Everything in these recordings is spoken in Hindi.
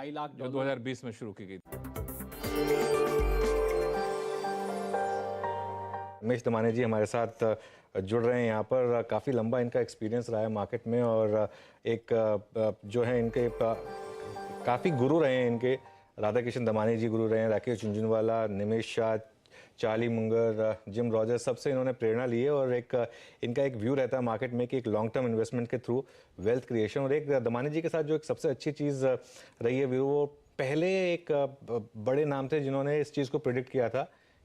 2.5 लाख जो 2020 में शुरू की गई। रमेश दमानी जी हमारे साथ जुड़ रहे हैं यहाँ पर। काफ़ी लंबा इनका एक्सपीरियंस रहा है मार्केट में और एक जो है इनके काफ़ी गुरु रहे हैं इनके। राधा किशन दमानी जी गुरु रहे हैं, Rakesh Jhunjhunwala, Nimesh Shah, Charlie Munger, Jim Rogers, सबसे इन्होंने प्रेरणा ली है। और एक इनका एक व्यू रहता है मार्केट में कि एक लॉन्ग टर्म इन्वेस्टमेंट के थ्रू वेल्थ क्रिएशन। और एक दमानी जी के साथ जो एक सबसे अच्छी चीज़ रही है व्यू, वो पहले एक बड़े नाम थे जिन्होंने इस चीज़ को प्रिडिक्ट किया था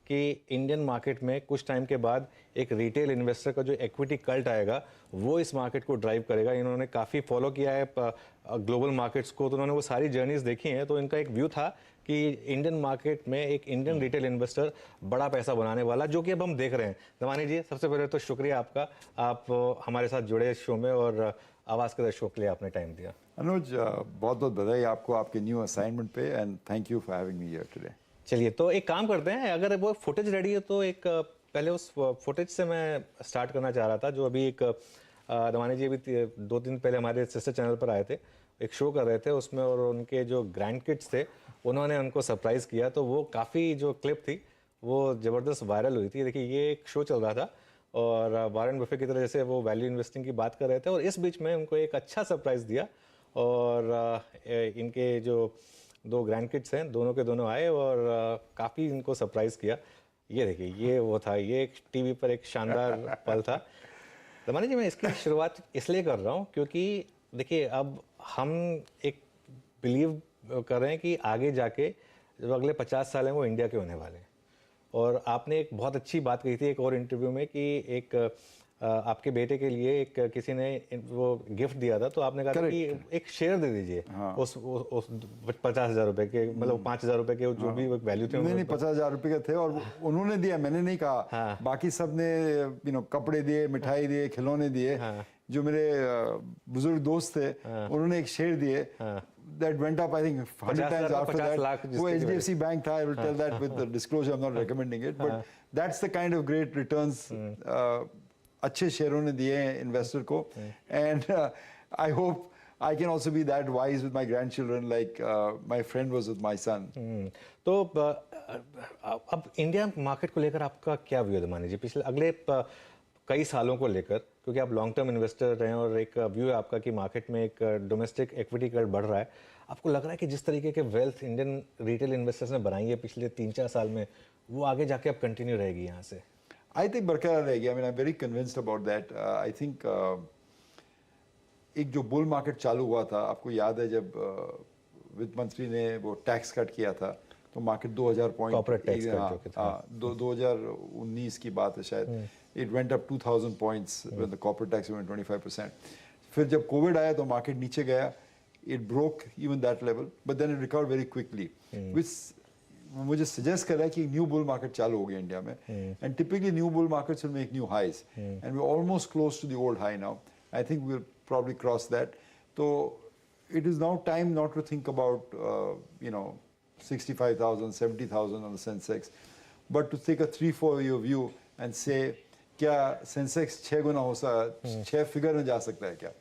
कि इंडियन मार्केट में कुछ टाइम के बाद एक रिटेल इन्वेस्टर का जो इक्विटी कल्ट आएगा वो इस मार्केट को ड्राइव करेगा। इन्होंने काफ़ी फॉलो किया है ग्लोबल मार्केट्स को, तो उन्होंने वो सारी जर्नीज देखी हैं। तो इनका एक व्यू था कि इंडियन मार्केट में एक इंडियन रिटेल इन्वेस्टर बड़ा पैसा बनाने वाला, जो कि अब हम देख रहे हैं। दमानी जी, सबसे पहले तो शुक्रिया आपका, आप हमारे साथ जुड़े इस शो में और आवाज़ के दर्शकों के लिए आपने टाइम दिया। अनुज, बहुत बहुत बधाई आपको आपके न्यू असाइनमेंट पे and thank you for having me here today. चलिए, तो एक काम करते हैं, अगर वो फुटेज रेडी है तो एक पहले उस फुटेज से मैं स्टार्ट करना चाह रहा था, जो अभी एक दमानी जी अभी 2 दिन पहले हमारे सिस्टर चैनल पर आए थे, एक शो कर रहे थे उसमें, और उनके जो ग्रैंड किड्स थे उन्होंने उनको सरप्राइज़ किया। तो वो काफ़ी जो क्लिप थी वो ज़बरदस्त वायरल हुई थी। देखिए, ये एक शो चल रहा था और वॉरेन बफे की तरह जैसे वो वैल्यू इन्वेस्टिंग की बात कर रहे थे, और इस बीच में उनको एक अच्छा सरप्राइज़ दिया। और इनके जो 2 ग्रैंड किड्स हैं, दोनों के दोनों आए और काफ़ी इनको सरप्राइज़ किया। ये देखिए, ये वो था, ये एक टीवी पर एक शानदार पल था। दमानी जी, मैं इसकी शुरुआत इसलिए कर रहा हूँ क्योंकि देखिए, अब हम एक बिलीव कर रहे हैं कि आगे जाके जो अगले 50 साल हैं वो इंडिया के होने वाले हैं। और आपने एक बहुत अच्छी बात कही थी एक और इंटरव्यू में कि एक आपके बेटे के लिए एक किसी ने वो गिफ्ट दिया था, तो आपने कहा था कि एक शेयर दे दीजिए। हाँ। उस 50,000 रुपए के, मतलब 5,000 रुपए के जो भी वैल्यू थे। नहीं, 50,000 रुपए के थे और उन्होंने दिया, मैंने नहीं कहा। हाँ। बाकी सब ने कपड़े दिए, मिठाई दिए, खिलौने दिए। हाँ। जो मेरे बुजुर्ग दोस्त थे, उन्होंने एक शेयर दिए। That went up, I think, 100 times after that. वो HDFC बैंक था. I will tell that with the disclosure. I'm not recommending it, but that's the kind of great returns अच्छे शेयरों ने दिए हैं इन्वेस्टर को. And I hope I can also be that wise with my grandchildren, like my friend was with my son. तो अब इंडिया मार्केट को लेकर आपका क्या व्यू है दमानी जी, पिछले अगले कई सालों को लेकर, क्योंकि आप लॉन्ग टर्म इन्वेस्टर रहे हैं और एक व्यू है आपका कि मार्केट में एक डोमेस्टिक इक्विटी कल्ट बढ़ रहा है, आपको लग रहा है कि जिस तरीके के वेल्थ इंडियन रिटेल इन्वेस्टर्स ने बनाई है पिछले 3-4 साल में, वो आगे जाके अब कंटिन्यू रहेगी यहाँ से? आई थिंक बरकरार रहेगी. I mean I am very convinced about that. I think एक जो बुल मार्केट चालू हुआ था, आपको याद है जब वित्त मंत्री ने वो टैक्स कट किया था, तो मार्केट 2000 पॉइंट, 2019 की बात है शायद, it went up 2000 points when the corporate tax went 25%. फिर जब कोविड आया तो मार्केट नीचे गया, it broke even that level, but then it recovered very quickly, which मुझे सजेस्ट कर रहा है कि न्यू बुल मार्केट चालू हो गया इंडिया में. And typically new bull markets will make new highs and we almost close to the old high now. I think we will probably cross that. So it is now time not to think about 65,000, 70,000 on the Sensex, but to take a 3-4 year view and say क्या सेंसेक्स 6 गुना हो सकता, 6 फिगर में जा सकता है क्या?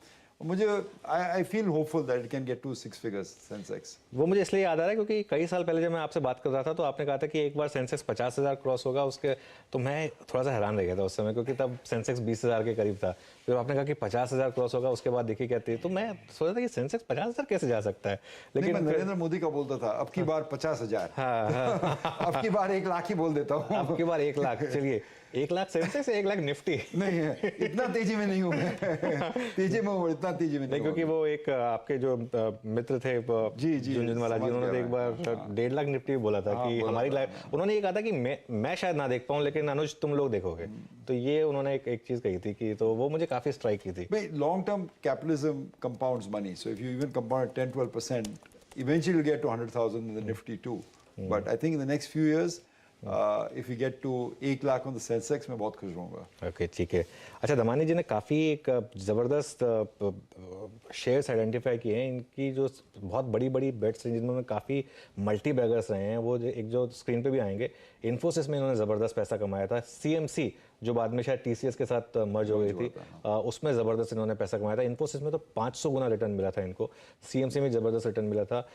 मुझे I feel hopeful that it can get to 6 figures Sensex. वो मुझे इसलिए याद आ रहा है क्योंकि कई साल पहले जब मैं आपसे बात कर रहा था तो आपने कहा था कि एक बार सेंसेक्स 50,000 क्रॉस होगा उसके, तो मैं थोड़ा सा हैरान रह गया था उस समय, क्योंकि तब सेंसेक्स 20,000 के करीब था. फिर आपने कहा कि 50,000 क्रॉस होगा, उसके बाद देखिए क्या थी, तो मैं सोचा था कि सेंसेक्स 50,000 कैसे जा सकता है. लेकिन नरेंद्र मोदी का बोलता था अब की बार 50,000. अब की बार 1 लाख ही बोल देता हूँ. अब की बार 1 लाख. चलिए, 1 लाख सेंसेक्स, 1 लाख निफ्टी नहीं है, इतना तेजी में नहीं हूँ मैं. तेजी में हूँ, इतना तेजी में नहीं, क्योंकि वो एक आपके जो मित्र थे झुंझुनवाला जी, उन्होंने एक बार 1.5 लाख निफ्टी बोला था कि हमारी लाइफ, उन्होंने ये कहा था कि मैं शायद ना देख पाऊं लेकिन अनुज तुम लोग देखोगे. तो ये उन्होंने एक चीज कही थी कि, तो वो मुझे काफी स्ट्राइक की थी. Long term capitalism compounds money, so if you even compound 10-12%, eventually you'll get to 100,000 in the Nifty too. But I think in the next few years, if we get to 1 lakh on the Sensex, मैं बहुत खुश रहूँगा. ओके, ठीक है. अच्छा, दमानी जी ने काफ़ी एक ज़बरदस्त शेयर्स आइडेंटिफाई किए हैं. इनकी जो बहुत बड़ी बड़ी बेट्स हैं जिनमें काफ़ी मल्टी बैगर्स रहे हैं, वो एक जो स्क्रीन पे भी आएंगे. इन्फोसिस में इन्होंने ज़बरदस्त पैसा कमाया था. CMC जो बाद में शायद TCS के साथ मर्ज हो गई थी, उसमें ज़बरदस्त इन्होंने पैसा कमाया था. इन्फोसिस में तो 500 गुना रिटर्न मिला था इनको, CMC में ज़बरदस्त रिटर्न मिला था.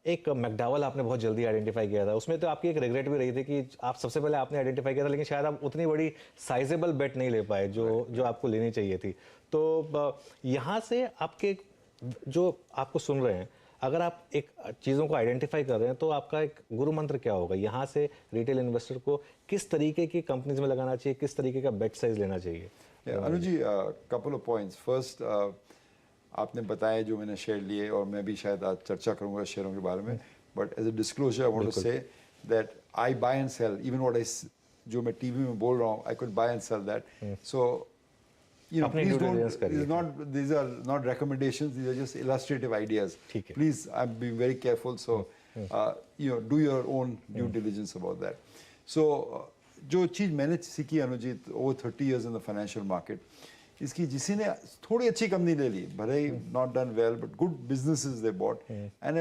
एक मैकडॉवेल आपने बहुत जल्दी आइडेंटिफाई किया था, उसमें तो आपकी एक रिग्रेट भी रही थी कि आप सबसे पहले आपने आइडेंटिफाई किया था, लेकिन शायद आप उतनी बड़ी साइजेबल बेट नहीं ले पाए जो आपको लेनी चाहिए थी। तो यहाँ से आपके जो आपको सुन रहे हैं, अगर आप एक चीज़ों को आइडेंटिफाई कर रहे हैं तो आपका एक गुरु मंत्र क्या होगा? यहाँ से रिटेल इन्वेस्टर को किस तरीके की कंपनीज में लगाना चाहिए, किस तरीके का बेट साइज लेना चाहिए? अनुज जी, कपल ऑफ पॉइंट्स। फर्स्ट, आपने बताया जो मैंने शेयर लिए, और मैं भी शायद आज चर्चा करूंगा शेयरों के बारे में, but as a disclosure I want to say that I buy and sell even what I, जो मैं टीवी में बोल रहा हूँ, I could buy and sell that. So you know, अपनी please due don't, diligence करिए। these are not recommendations, these are just illustrative ideas. ठीक है। Please, I'm being very careful, so you know, do your own due diligence about that. So जो चीज़ मैंने सीखी अनुजीत over 30 years in the financial market, इसकी किसी ने थोड़ी अच्छी कंपनी ले ली, भले ही not done well, but good businesses they bought and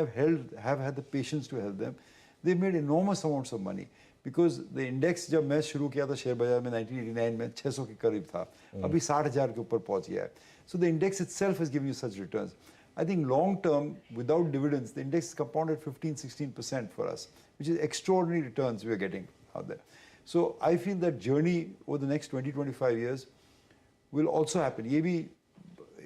have had the patience to help them. They made enormous amounts of money. Because the index जब मैं शुरू किया था शेयर बाजार में 1989 में 600 के करीब था, अभी 60,000 के ऊपर पहुंच गया है। So the index itself has given you such returns. I think long term without dividends the index compounded 15-16% for us, which is extraordinary returns we are getting out there. So I feel that journey over the next 20-25 years will also happen. ये भी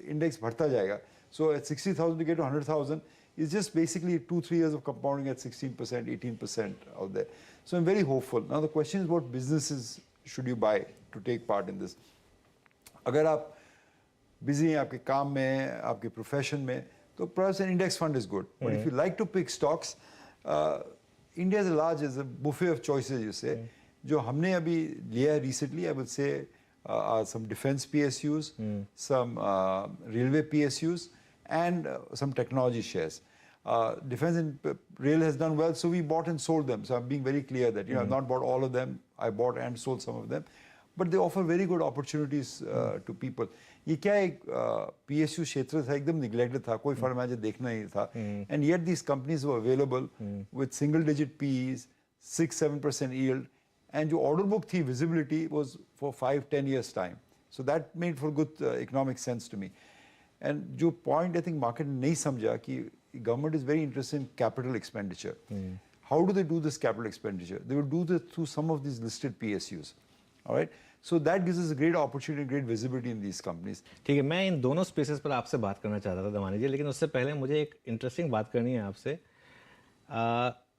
इंडेक्स बढ़ता जाएगा। So at 60,000 to get to 100,000 is just basically 2-3 years of compounding at 16%, 18% out there. So I'm very hopeful. Now the question is, what businesses should you buy to take part in this? अगर आप busy हैं आपके काम में, आपके profession में, तो perhaps an index fund is good. But if you like to pick stocks, India is large as a buffet of choices, you say. जो हमने अभी लिया है recently, I would say some defense PSUs, some railway PSUs, and some technology shares. Defense and rail has done well, so we bought and sold them. So I'm being very clear that I've not bought all of them. I bought and sold some of them, but they offer very good opportunities to people. ये क्या एक PSU क्षेत्र था, एकदम neglected था, कोई फर्म मुझे देखना नहीं था, and yet these companies were available with single-digit PEs, 6-7% yield, and जो order book थी, visibility was for 5-10 years time. So that made for good economic sense to me. And जो point I think market ने नहीं समझा कि government is very interested in capital expenditure. How do they do this capital expenditure? They will do this through some of these listed PSUs. All right. So that gives us a great opportunity, great visibility in these companies. ठीक है, मैं इन दोनों स्पेसेस पर आपसे बात करना चाहता था दमानी जी, लेकिन उससे पहले मुझे एक इंटरेस्टिंग बात करनी है आपसे।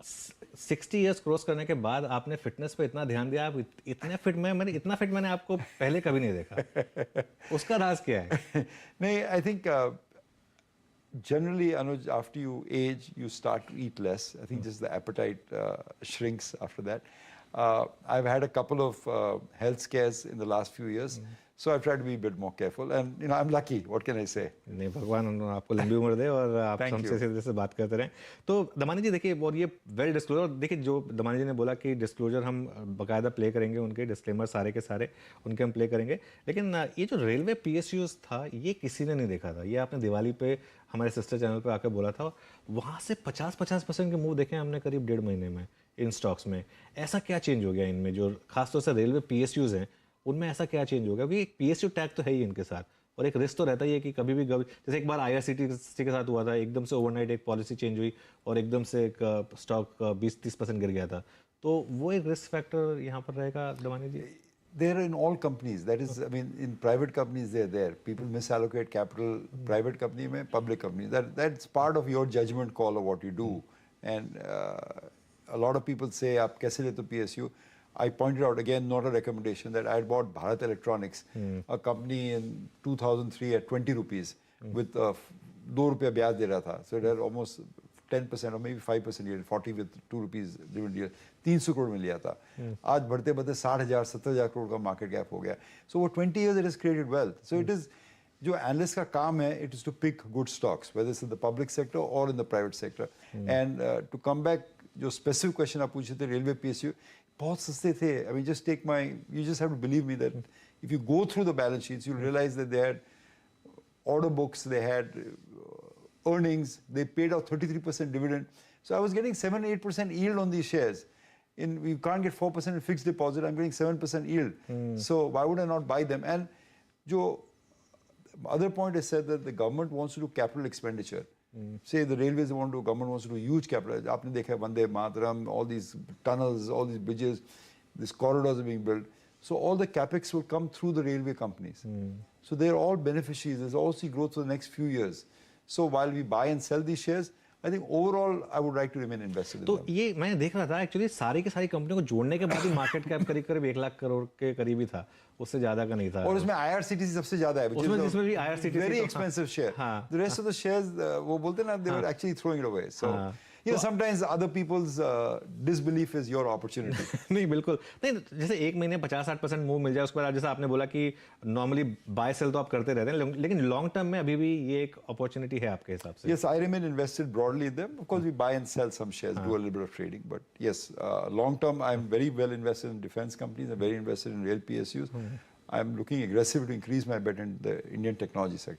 60 इयर्स क्रॉस करने के बाद आपने फिटनेस पे इतना ध्यान दिया, आप इतने फिट में इतना फिट मैंने आपको पहले कभी नहीं देखा। उसका राज क्या है? नहीं, I think generally, Anuj, after you age, you start to eat less. I think just the appetite shrinks after that. I've had a couple of health scares in the last few years, so I've tried to be a bit more careful. And I'm lucky. What can I say? नहीं, भगवान आपको लंबी उम्र दे और आप हमसे सीधे से बात करते रहें। तो दमानी जी देखिए, और ये वेल डिस्क्लोजर, देखिए जो दमानी जी ने बोला कि डिस्क्लोजर हम बाकायदा प्ले करेंगे, उनके डिस्क्लेमर सारे के सारे उनके हम प्ले करेंगे, लेकिन ये जो रेलवे PSUs था, ये किसी ने नहीं देखा था। ये आपने दिवाली पे हमारे सिस्टर चैनल पे आकर बोला था, वहाँ से 50% के मूव देखे हमने करीब 1.5 महीने में इन स्टॉक्स में। ऐसा क्या चेंज हो गया इनमें, जो खासतौर से रेलवे PSUs हैं उनमें ऐसा क्या चेंज हो गया? क्योंकि एक PSU टैग तो है ही इनके साथ, और एक रिस्क तो रहता ही है कि कभी भी जैसे एक बार IRCTC के साथ हुआ था, एकदम से ओवरनाइट एक पॉलिसी चेंज हुई और एकदम से एक स्टॉक 20-30% गिर गया था, तो वो एक रिस्क फैक्टर यहाँ पर रहेगा दमानी जी? They're in all companies. That is, I mean, in private companies, they're there. People misallocate capital, private company में, public company. That's part of your judgment call of what you do. And a lot of people say, आप कैसे लेते हो PSU? I pointed out again, not a recommendation, that I had bought Bharat Electronics, a company in 2003 at 20 rupees with 2 रुपया ब्याज दे रहा था. So it had almost 10% or maybe 5% yield, 40 with 2 rupees dividend yield. 300 crore में लिया था. आज बढ़ते बढ़ते 60,000, 70,000 करोड़ का मार्केट गैप हो गया. So over 20 years it has created wealth. So it is, जो एनालिस्ट का काम है, it is to pick good stocks, whether it's in the public sector or in the private sector. And to come back, जो specific question आप पूछे थे रेलवे PSU, बहुत सस्ते थे. I mean, just take my, you just have to believe me that if you go through the balance sheets, you'll realize that they had order books, they had earnings, they paid out 33% dividend. So I was getting 7-8% yield on these shares. You can't get 4% in fixed deposit, I'm getting 7% yield. So why would I not buy them? And jo other point I said that the government wants to do capital expenditure. Say the railways want to, government wants to do huge capital. आपने देखा है Vande Mataram, all these tunnels, all these bridges, these corridors are being built. So all the capex will come through the railway companies. So they're all beneficiaries. There's also growth for the next few years. So while we buy and sell these shares, I think overall I would like to remain invested in तो them. ये मैं देख रहा था एक्चुअली सारी की सारी कंपनियों को जोड़ने के बाद ही मार्केट कैप करीब करीब 1 लाख करोड़ के करीब ही था, उससे ज्यादा का नहीं था। और उसमें IRCTC सबसे ज्यादा है, which उसमें is जिसमें भी a IRCTC very तो expensive share. हाँ, The rest of the shares, वो बोलते हैं ना, they were actually throwing it away. So you know, sometimes other people's disbelief is your opportunity. नहीं बिल्कुल नहीं, जैसे एक महीने 50-60% मूव मिल जाए उसके बाद, जैसे आपने बोला कि नॉर्मली बाय सेल तो आप करते रहते हैं, लेकिन लॉन्ग टर्म में अभी भी ये एक अपॉर्चुनिटी है आपके हिसाब से? Yes, I remain invested broadly in them. Of course, we buy and sell some shares, do a little bit of trading. But yes, long term, I'm very well invested in defense companies. I'm very invested in rail PSUs. I'm looking aggressive to increase my bet in the Indian technology sector.